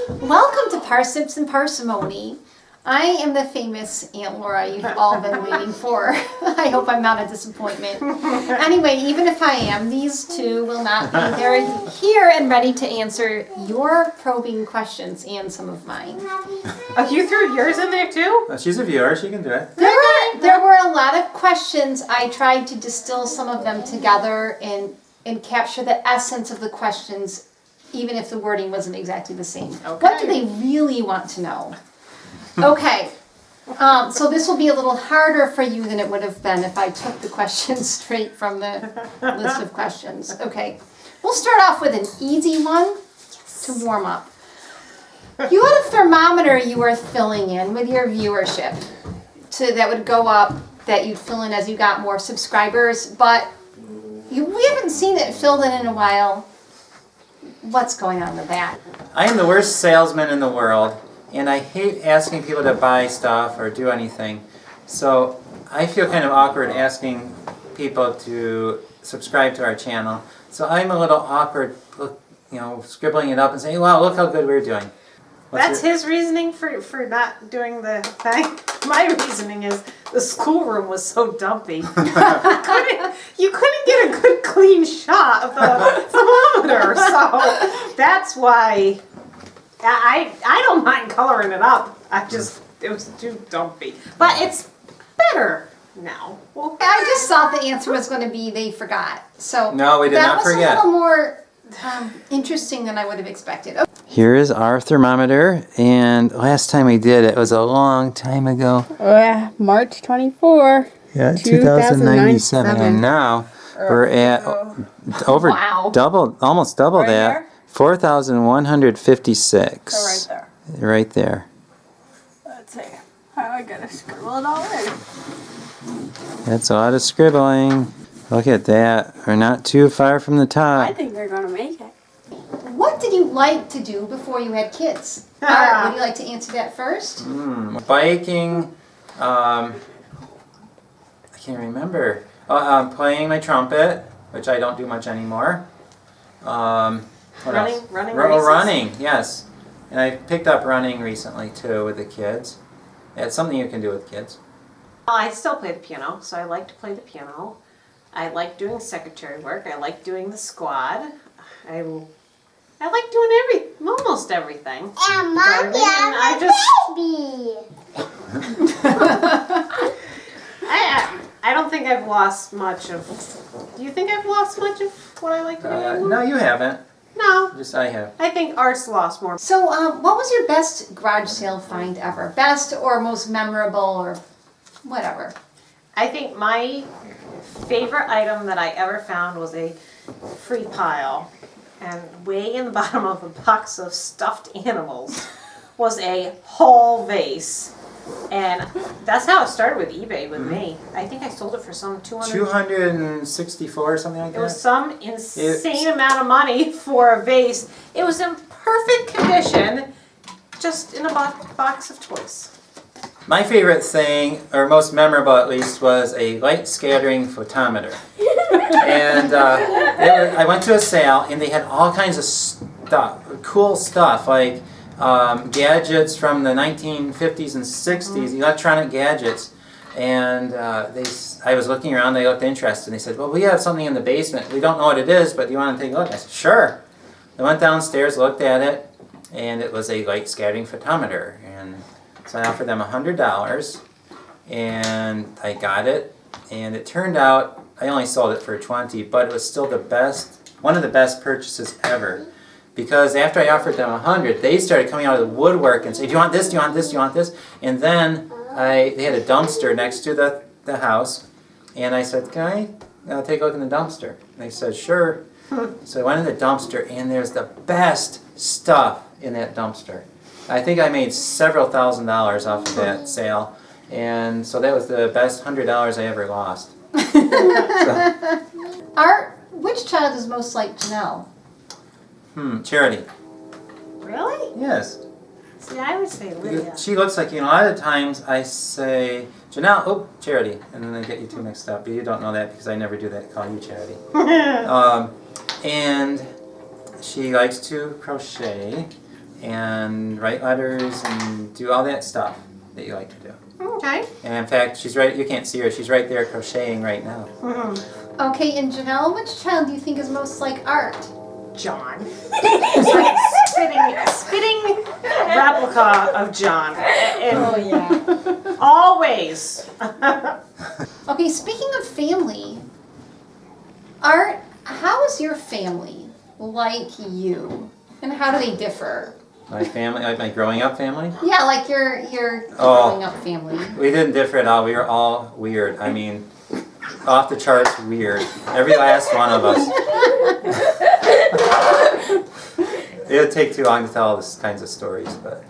Welcome to Parsnips and Parsimony. I am the famous Aunt Laura you've all been waiting for. I hope I'm not a disappointment. Anyway, even if I am, these two will not be. They're here and ready to answer your probing questions and some of mine. Oh, you threw yours in there too? She's a viewer, she can do it. There were a lot of questions. I tried to distill some of them together and capture the essence of the questions, even if the wording wasn't exactly the same. Okay. What do they really want to know? Okay, so this will be a little harder for you than it would have been if I took the questions straight from the list of questions. Okay, we'll start off with an easy one to warm up. You had a thermometer you were filling in with your viewership. So that would go up, that you'd fill in as you got more subscribers, but we haven't seen it filled in a while. What's going on with that? I am the worst salesman in the world, and I hate asking people to buy stuff or do anything. So I feel kind of awkward asking people to subscribe to our channel. So I'm a little awkward, scribbling it up and saying, wow, look how good we're doing. That's his reasoning for not doing the thing. My reasoning is the schoolroom was so dumpy. You couldn't get a good clean shot of the thermometer. So that's why I don't mind coloring it up. It was too dumpy. But it's better now. Well, I just thought the answer was going to be they forgot. So no, we did not forget. That was a little more interesting than I would have expected. Okay. Here is our thermometer, and last time we did it was a long time ago. March 24. Yeah, 2097, and now we're at over almost double Right that. here? 4,156. So right there. Right there. Let's see. I gotta scribble it all in. That's a lot of scribbling. Look at that. We're not too far from the I top. think they're gonna make it. What did you like to do before you had kids? Art, would you like to answer that first? Biking. I can't remember. Playing my trumpet, which I don't do much anymore. What else? Running races? Running, yes. And I picked up running recently too with the kids. It's something you can do with kids. I still play the piano, so I like to play the piano. I like doing secretary work. I like doing the squad. I like doing almost everything. And Mommy, I don't think I've lost much of. Do you think I've lost much of what I like to do anymore? No, you haven't. No. Just I have. I think Art's lost more. So, what was your best garage sale find ever? Best or most memorable or whatever? I think my favorite item that I ever found was a free pile. And way in the bottom of a box of stuffed animals was a whole vase. And that's how it started with eBay with me. I think I sold it for some 264 or something like that? It was some insane amount of money for a vase. It was in perfect condition, just in a box of toys. My favorite thing, or most memorable at least, was a light scattering photometer. And I went to a sale, and they had all kinds of stuff, cool stuff, like gadgets from the 1950s and 60s, electronic gadgets. And I was looking around, they looked interested, and they said, well, we have something in the basement. We don't know what it is, but do you want to take a look? I said, sure. I went downstairs, looked at it, and it was a light scattering photometer. And so I offered them $100, and I got it, and it turned out I only sold it for $20, but it was still one of the best purchases ever. Because after I offered them $100, they started coming out of the woodwork and saying, do you want this, do you want this, do you want this? And then they had a dumpster next to the house, and I said, can I take a look in the dumpster? And they said, sure. So I went in the dumpster, and there's the best stuff in that dumpster. I think I made several $1,000s off of that sale, and so that was the best $100 I ever lost. Art, which child is most like Janelle? Charity. Really? Yes. See, I would say Lydia. She looks like, a lot of times I say, Janelle, Charity, and then I get you two mixed up, but you don't know that because I never do that, call you Charity. And she likes to crochet. and write letters and do all that stuff that you like to do. Okay. And in fact, she's right. You can't see her. She's right there crocheting right now. Okay, and Janelle, which child do you think is most like Art? John. It's like a spitting replica of John. Oh yeah. Always. Okay, speaking of family, Art, how is your family like you? And how do they differ? My family, like my growing up family. Yeah, like your Oh. growing up family. We didn't differ at all. We were all weird. I mean, off the charts weird. Every last one of us. It would take too long to tell all these kinds of stories, but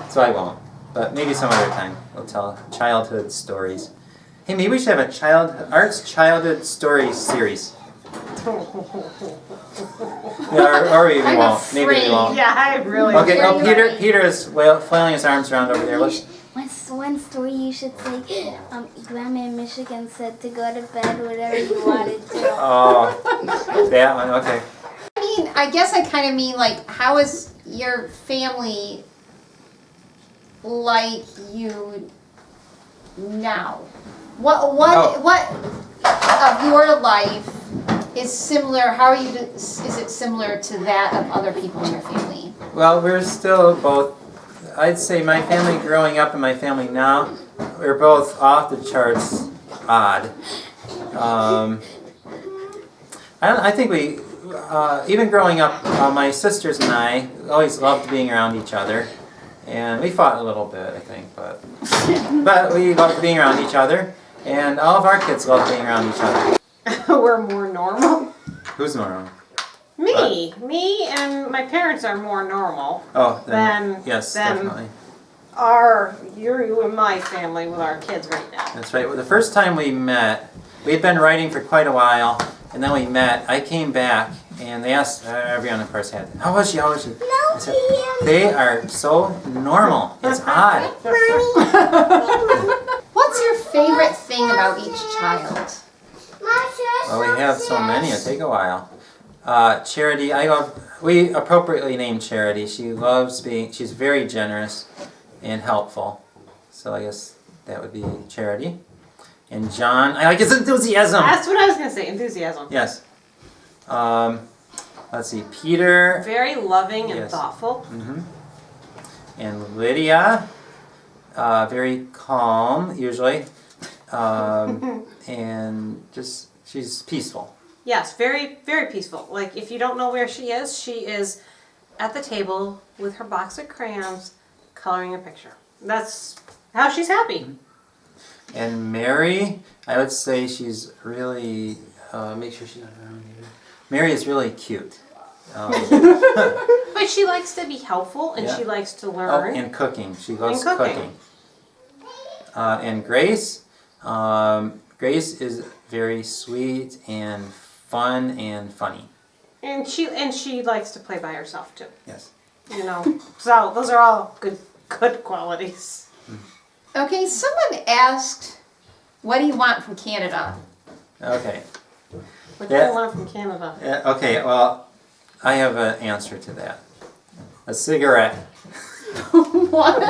so I won't. But maybe some other time we'll tell childhood stories. Hey, maybe we should have a Art's childhood stories series. Yeah, or we I'm won't. Maybe we afraid. won't. Yeah, I really. Okay. Oh, Afraid. Peter is flailing his arms around over there. Let's, What's one story you should say? Grandma in Michigan said to go to bed whatever you wanted to. oh, that one. Okay. I mean, I guess I kind of mean like, how is your family like you now? What of your life is similar? How are you? Is it similar to that of other people in your family? Well, we're still both. I'd say my family growing up and my family now, we're both off the charts odd. I think we, even growing up, my sisters and I always loved being around each other, and we fought a little bit, I think, but we loved being around each other, and all of our kids loved being around each other. We're more normal. Who's normal? Me and my parents are more normal. Oh, then, Then- yes, then- definitely. You and my family with our kids right now. That's right. Well, the first time we met, we had been writing for quite a while, and then we met. I came back, and they asked, everyone of course had, how was she? I said, they are so normal. It's odd. What's your favorite thing about each child? Well, we have so many. It'll take a while. Charity, we appropriately named Charity. She's very generous and helpful. So I guess that would be Charity. And John, I like his enthusiasm. That's what I was gonna say. Enthusiasm. Yes. Let's see, Peter. Very loving and Yes. thoughtful. And Lydia, very calm usually, and just she's peaceful. Yes, very, very peaceful. Like if you don't know where she is at the table with her box of crayons, coloring a picture. That's how she's happy. And Mary, I would say she's really, make sure she's not around here. Mary is really cute. But she likes to be helpful and Yeah. she likes to Oh, learn. and cooking. She loves And cooking. cooking. And Grace, Grace is very sweet and fun and funny. And she likes to play by herself too. Yes. You know. So those are all good qualities. Okay, someone asked, what do you want from Canada? Okay. What Yeah. do you want from Canada? Okay, well, I have an answer to that. A cigarette. What?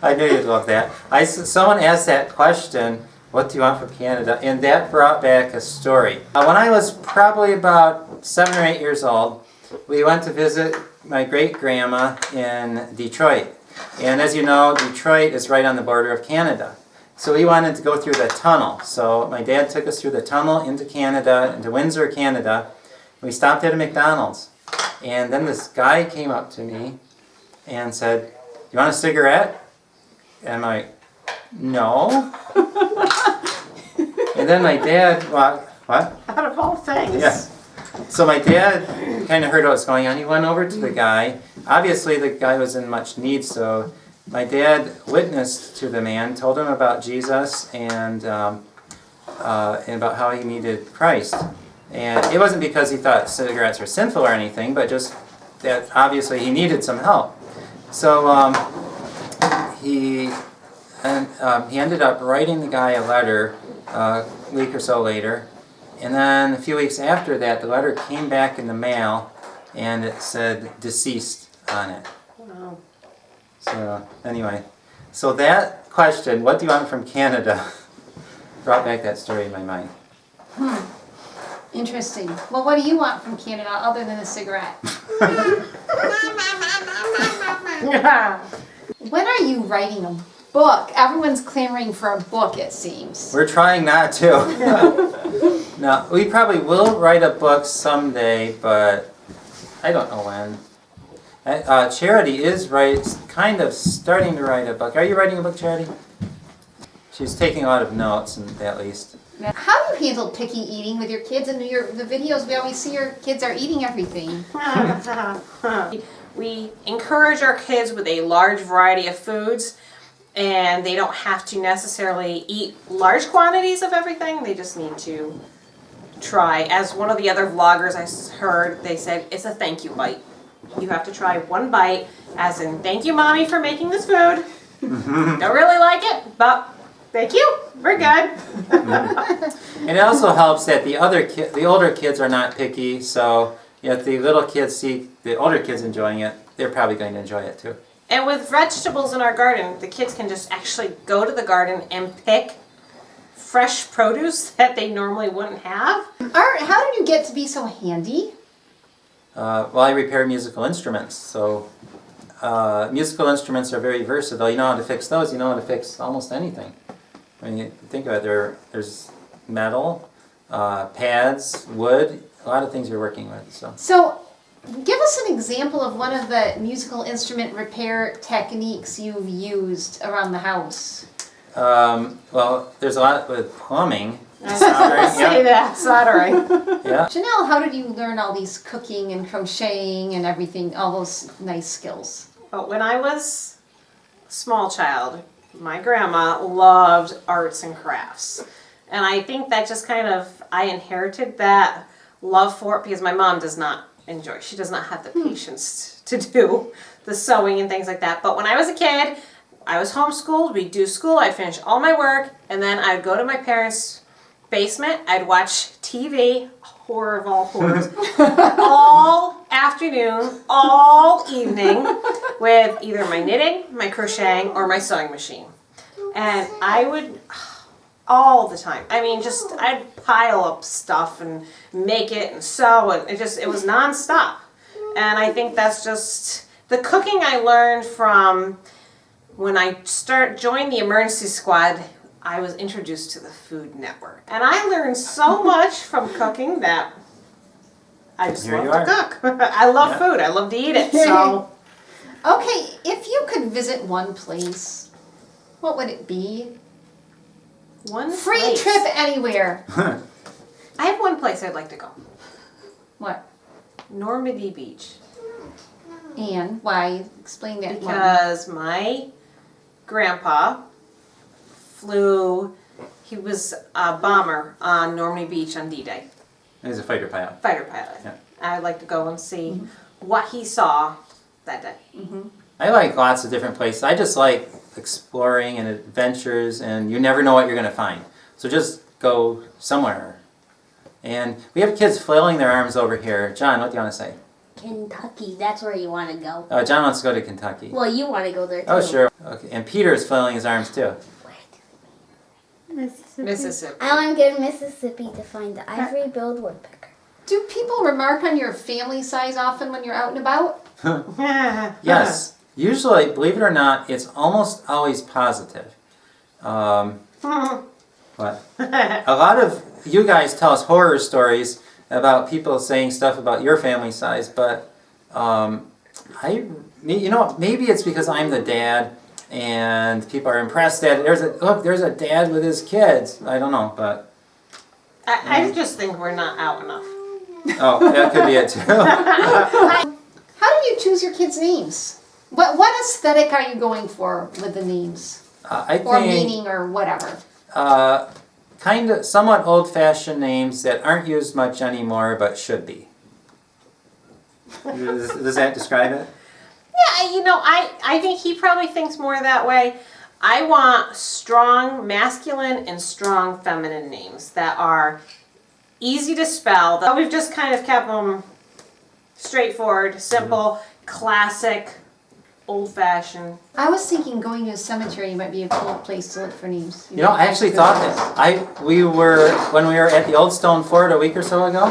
I knew you'd love that. Someone asked that question, what do you want from Canada? And that brought back a story. When I was probably about 7 or 8 years old, we went to visit my great-grandma in Detroit. And as you know, Detroit is right on the border of Canada. So we wanted to go through the tunnel. So my dad took us through the tunnel into Canada, into Windsor, Canada. We stopped at a McDonald's. And then this guy came up to me and said, you want a cigarette? And I'm like, no. And then my dad, what? Out of all things. Yeah. So my dad kind of heard what was going on. He went over to the guy. Obviously, the guy was in much need, so my dad witnessed to the man, told him about Jesus and about how he needed Christ. And it wasn't because he thought cigarettes were sinful or anything, but just that obviously he needed some help. So he ended up writing the guy a letter a week or so later. And then a few weeks after that, the letter came back in the mail, and it said deceased on it. Wow. So anyway, so that question, what do you want from Canada, brought back that story in my mind. Interesting. Well, what do you want from Canada other than a cigarette? When are you writing a book? Everyone's clamoring for a book, it seems. We're trying not to. No, we probably will write a book someday, but I don't know when. Charity is kind of starting to write a book. Are you writing a book, Charity? She's taking a lot of notes, at least. How do you handle picky eating with your kids? And the videos we always see your kids are eating everything. We encourage our kids with a large variety of foods, and they don't have to necessarily eat large quantities of everything. They just need to try. As one of the other vloggers I heard, they said it's a thank you bite. You have to try one bite, as in thank you, Mommy, for making this food. Don't really like it, but thank you. We're good. And it also helps that the older kids are not picky, so if the little kids see the older kids enjoying it, they're probably going to enjoy it too. And with vegetables in our garden, the kids can just actually go to the garden and pick fresh produce that they normally wouldn't have. Art, how did you get to be so handy? Well, I repair musical instruments, so musical instruments are very versatile. You know how to fix those, you know how to fix almost anything. I mean, think about it, there's metal, pads, wood, a lot of things you're working with. So, give us an example of one of the musical instrument repair techniques you've used around the house. Well, there's a lot with plumbing. Say that, soldering. Yeah. Janelle, how did you learn all these cooking and crocheting and everything, all those nice skills? But when I was a small child, my grandma loved arts and crafts. And I think that just kind of, I inherited that love for it because my mom does not enjoy, she does not have the patience to do the sewing and things like that. But when I was a kid, I was homeschooled, we'd do school, I'd finish all my work, and then I'd go to my parents' basement, I'd watch TV, horror of all horrors, all afternoon, all evening, with either my knitting, my crocheting, or my sewing machine. And I would, all the time, I mean, just, I'd pile up stuff and make it and sew, and it was nonstop. And I think that's just, the cooking I learned from when I joined the emergency squad. I was introduced to the Food Network. And I learned so much from cooking that I just love to cook. I love food. I love to eat it. So, okay, if you could visit one place, what would it be? One free place. Trip anywhere. I have one place I'd like to go. What? Normandy Beach. And why? Explain that. Because my grandpa he was a bomber on Normandy Beach on D-Day. He was a fighter pilot. Fighter pilot. Yeah. I'd like to go and see what he saw that day. I like lots of different places. I just like exploring and adventures, and you never know what you're going to find. So just go somewhere. And we have kids flailing their arms over here. John, what do you want to say? Kentucky, that's where you want to go. John wants to go to Kentucky. Well, you want to go there too. Oh, sure. Okay. And Peter is flailing his arms too. Mississippi. I want to go to Mississippi to find the ivory-billed woodpecker. Do people remark on your family size often when you're out and about? Yes. Usually, believe it or not, it's almost always positive. What? A lot of you guys tell us horror stories about people saying stuff about your family size, but maybe it's because I'm the dad and people are impressed that there's a dad with his kids. I don't know, but I just think we're not out enough. oh, that could be it too. How do you choose your kids' names? What aesthetic are you going for with the names? I Or think meaning or whatever? kind of somewhat old-fashioned names that aren't used much anymore but should be. Does that describe it? Yeah, I think he probably thinks more that way. I want strong masculine and strong feminine names that are easy to spell. We've just kind of kept them straightforward, simple, classic, old-fashioned. I was thinking going to a cemetery might be a cool place to look for names. You know, I actually thought that. When we were at the Old Stone Fort a week or so ago,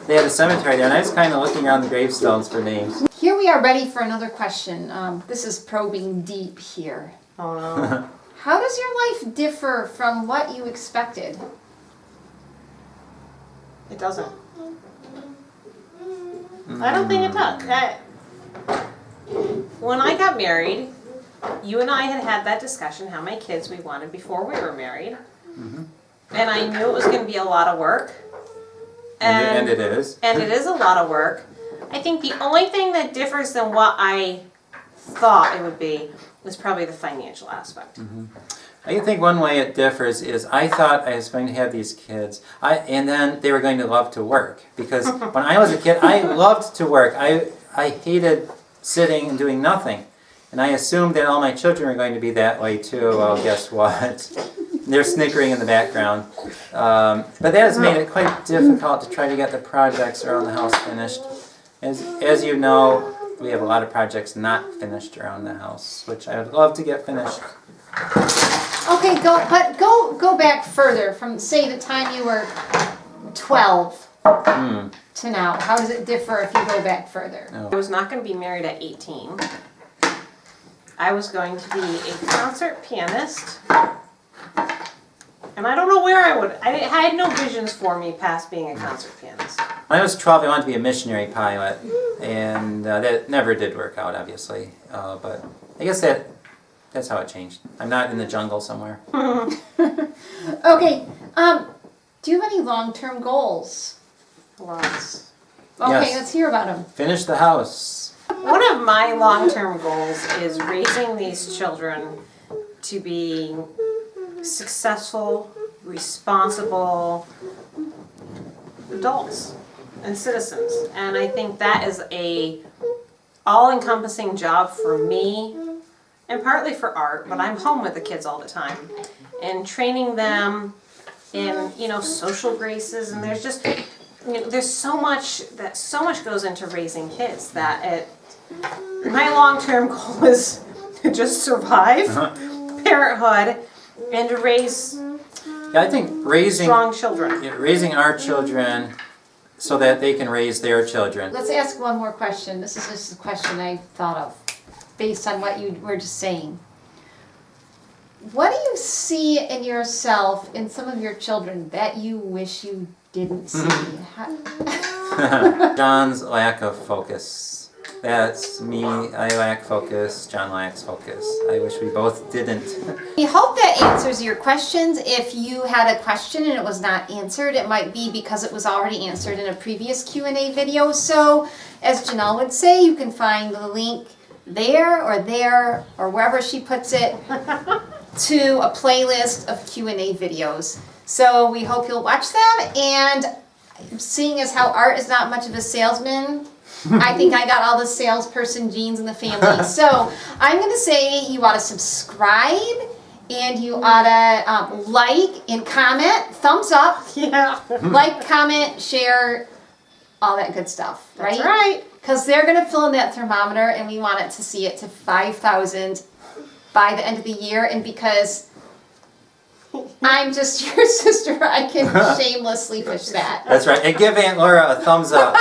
they had a cemetery there, and I was kind of looking around the gravestones for names. Here we are ready for another question. This is probing deep here. Oh no. How does your life differ from what you expected? It doesn't. I don't think it does. When I got married, you and I had that discussion how many kids we wanted before we were married. And I knew it was going to be a lot of work. And it is. And it is a lot of work. I think the only thing that differs than what I thought it would be was probably the financial aspect. I think one way it differs is I thought I was going to have these kids, and then they were going to love to work. Because when I was a kid, I loved to work. I hated sitting and doing nothing. And I assumed that all my children were going to be that way too. Well, guess what? They're snickering in the background. But that has made it quite difficult to try to get the projects around the house finished. As you know, we have a lot of projects not finished around the house, which I would love to get finished. Okay, go back further from, say, the time you were 12 to now. How does it differ if you go back further? I was not going to be married at 18. I was going to be a concert pianist. And I don't know where I had no visions for me past being a concert pianist. When I was 12, I wanted to be a missionary pilot, and that never did work out, obviously. But I guess that's how it changed. I'm not in the jungle somewhere. Okay, do you have any long-term goals? Lots. Okay, Yes. let's hear about them. Finish the house. One of my long-term goals is raising these children to be successful, responsible adults and citizens. And I think that is a all-encompassing job for me and partly for Art, but I'm home with the kids all the time and training them in, social graces, and there's just, there's so much goes into raising kids that my long-term goal is to just survive parenthood and to raise Yeah, I think strong children. raising our children so that they can raise their children. Let's ask one more question. This is just a question I thought of based on what you were just saying. What do you see in yourself, in some of your children, that you wish you didn't see? John's lack of focus. That's me. I lack focus. John lacks focus. I wish we both didn't. We hope that answers your questions. If you had a question and it was not answered, it might be because it was already answered in a previous Q&A video. So, as Janelle would say, you can find the link there or wherever she puts it to a playlist of Q&A videos. So we hope you'll watch them, and seeing as how Art is not much of a salesman, I think I got all the salesperson genes in the family. So I'm going to say you ought to subscribe, and you ought to like and comment, thumbs up, Yeah. like, comment, share, all that good stuff, right? That's right. Because they're going to fill in that thermometer, and we want it to see it to 5,000 by the end of the year. And because I'm just your sister, I can shamelessly push that. That's right. And give Aunt Laura a thumbs up.